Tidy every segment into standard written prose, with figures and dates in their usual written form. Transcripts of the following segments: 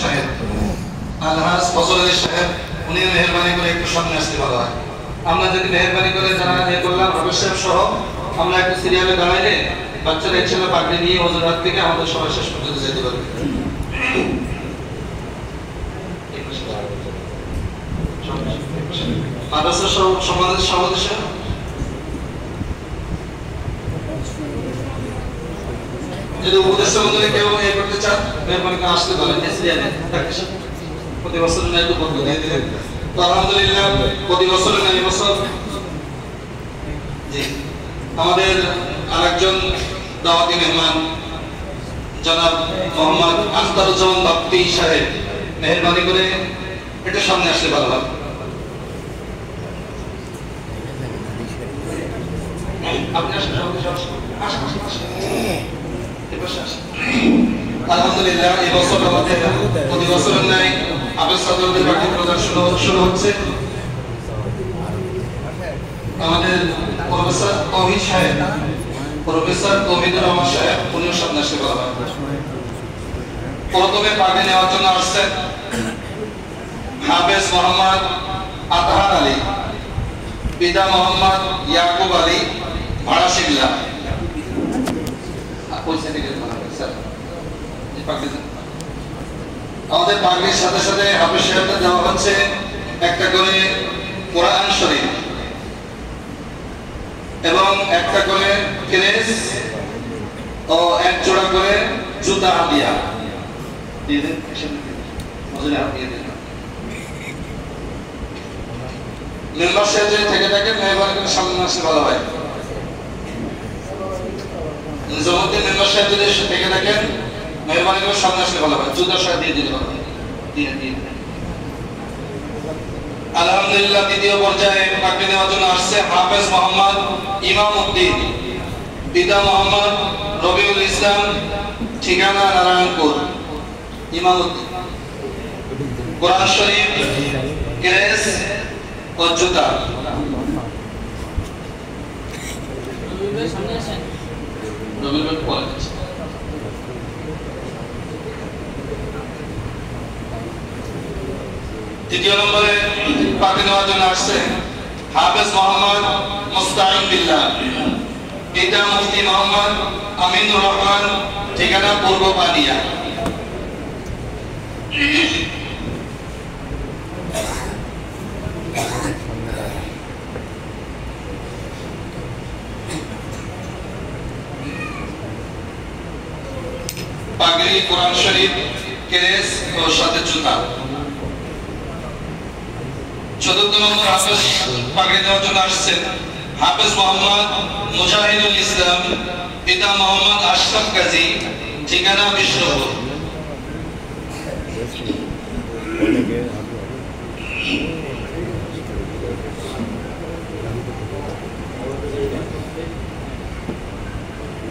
সাহেব আলহাজ ফজল আলী সাহেব উনি মেহরবানি করে একটু সামনে আসতে ভালো হয়। আমরা যদি মেহরবানি করে যারা করলাম হাফেজ সাহেব সহ আমরা একটু সিরিয়ালে দাঁড়াইলে বাচ্চারা একসাথে পাগড়ি নিয়ে ওজোর হাত থেকে আমাদের সবাই শেষ পর্যন্ত যেতে পারবে। মাদ্রাসা সমাজের সদস্য যদি উপদেষ্টা মন্ডলী কেউ করতে চান মেহরবানি করে আসতে পারেন। প্রতি বছর একটু বন্ধ দিয়ে দিলেন তো আলহামদুলিল্লাহ প্রতি বছর না এই বছর জি আমাদের আরেকজন দাওয়াতি মেহমান জনাব মোহাম্মদ আখতারুজ্জামান বাপ্পি সাহেব মেহরবানি করে একটু সামনে আসলে ভালো হয়। আলহামদুলিল্লাহ এই বছর আমাদের প্রতি বছরের ন্যায় হাফেজ ছাত্রদের পাঠ্য প্রদর্শন শুরু হচ্ছে। আমাদের প্রফেসর তৌহিদ সাহেব প্রফেসর তৌহিদুর রহমান সাহেব উনিও সামনে আসতে বলা হয়। প্রথমে পাঠে নেওয়ার জন্য আসছেন হাফেজ মোহাম্মদ আতহার আলী, পিতা মোহাম্মদ ইয়াকুব আলী, ভাড়া শিবলা। আমাদের পাগড়ির সাথে সাথে হাফেজ সাহেবদের দেওয়া হচ্ছে একটা করে কোরআন শরীফ এবং একটা করে ক্রেস ও এক জোড়া করে জুতা হাতিয়া দিয়ে দেন। মেম্বার সাহেব যদি থেকে থাকেন মেহরবানি করে সামনে আসলে ভালো হয়। নিজামুদ্দিন মেম্বার সাহেব যদি থেকে থাকেন মেহরবানি করে সামনে আসলে ভালো হয়। জুতার সাথে দিয়ে দিতে পারবেন। আলহামদুলিল্লাহ দ্বিতীয় পর্যায়ে পাগড়ি নেওয়ার জন্য আসছে হাফেজ মোহাম্মদ ইমাম উদ্দিন, পিতা মোহাম্মদ রবিউল ইসলাম, ঠিকানা নারায়ণপুর। ইমাম উদ্দিন কোরআন শরীফ, ক্রেস ও জুতা। তৃতীয় নম্বরে পাগড়ি নেওয়ার জন্য আসছে হাফেজ মোহাম্মদ মুস্তাইন বিল্লাহ, পিতা মুফতি মোহাম্মদ আমিনুর রহমান, ঠিকানা পূর্ব পানিয়া। পাগড়ি, কোরআন শরীফ, ক্রেস ও সাথে জুতা। চতুর্থ নম্বর হাফেজ পাগড়ি দেওয়ার জন্য আসছেন হাফেজ মোহাম্মদ মুজাহিদুল ইসলাম, পিতা মোহাম্মদ আশরাফ গাজী, ঠিকানা বিষ্ণুপুর।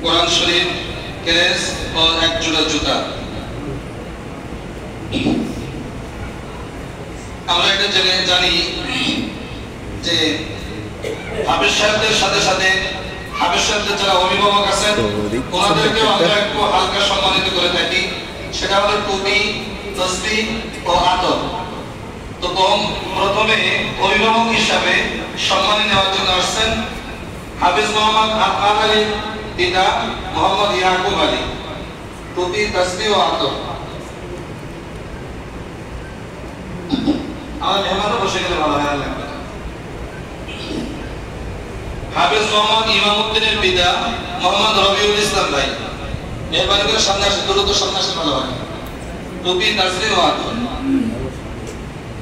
কোরআন শরীফ, ক্রেস ও এক জোড়া জুতা। আমরা এটা জানি যে হাফেজ সাহেবদের সাথে সাথে হাফেজ সাহেবদের যারা অভিভাবক আছেন ওনাদেরকেও আমরা একটু হালকা সম্মানিত করে থাকি। সেটা হলো টুপি, তসবিহ ও আতর। তো প্রথমে অভিভাবক হিসাবে সম্মানী নেওয়ার জন্য আসছেন হাফেজ মোহাম্মদ আতহার আলী, পিতা মোহাম্মদ ইয়াকুব আলী, টুপি, তসবিহ ও আতর। আমার মেহমানও বসে গেলে ভালো হয়। হাফেজ মোহাম্মদ ইমাম উদ্দিনের পিতা মোহাম্মদ রবিউল ইসলাম ভাই মেহরবানি করে সামনে আসে, দ্রুত সামনে আসলে ভালো হয়। টুপি, তসবিহ ও আতর।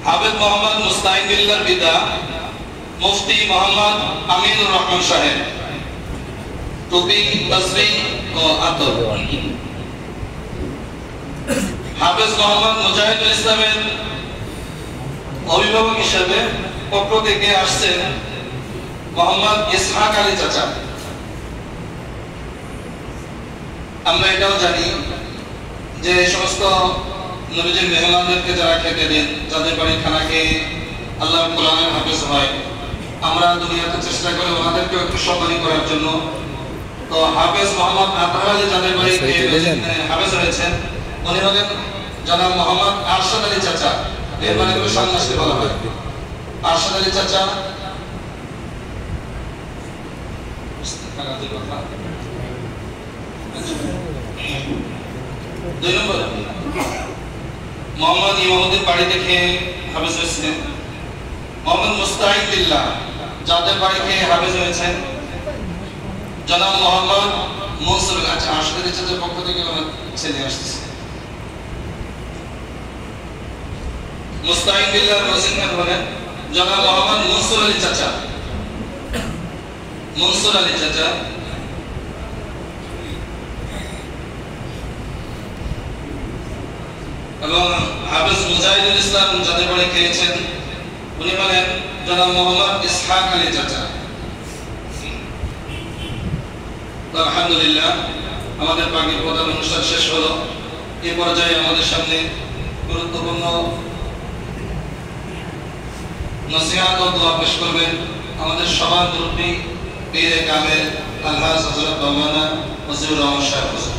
হাফেজ মোহাম্মদ মুস্তাইন বিল্লাহর পিতা মুফতি মোহাম্মদ আমিনুর রহমান সাহেব, টুপি, তসবিহ ও আতর। হাফেজ মোহাম্মদ মুজাহিদুল ইসলামের অভিভাবক হিসেবে পক্ষ থেকে আসছেন মোহাম্মদ ইসহাক আলী চাচা। আমরা এটাও জানি যে সমস্ত নবীজির মেহমানদেরকে যারা খেতে দেন, যাদের বাড়ি খানা খেয়ে আল্লাহ কোরআনের হাফেজ হয়, আমরা দুনিয়াতে চেষ্টা করি ওনাদেরকে একটু সম্মানী করার জন্য। তো হাফেজ মোহাম্মদ আতহার আলী যাদের বাড়ি হাফেজ হয়েছেন উনি হলেন জনাব মোহাম্মদ আরশাদ আলী চাচা, এর মানে হলো সন্ন্যাসী বলা হয়। আরশাদ আলী চাচা, দুই নম্বর মোহাম্মদ ইমামউদ্দিন বাড়ি থেকে হাফেজ হয়েছেন। মোহাম্মদ মুস্তাহিদ বিল্লাহ, যাদের বাড়ি থেকে হাফেজ হয়েছেন। জনাব মোহাম্মদ মনসুর, আচ্ছা আরশাদ আলী চাচার পক্ষ থেকে আমার ছেলে আসছে। মুস্তাহিদ বিল্লাহ রসিন খান বলেন জনাব মোহাম্মদ মনসুর আলী চাচা, মনসুর আলী চাচা। এবং হাফেজ মুজাহিদুল ইসলাম যাদের বাড়ি খেয়েছেন উনি বলেন জনাব মোহাম্মদ ইসহাক আলী চাচা। আলহামদুলিল্লাহ, আমাদের বাকি প্রধান অনুষ্ঠান শেষ হলো। এই পর্যায়ে আমাদের সামনে গুরুত্বপূর্ণ নসিহত ও দোয়া পেশ করবেন আমাদের সবার মুরব্বী পীরে কামেল আলহাজ হযরত মাওলানা ওয়াজিউর রহমান সাহেব।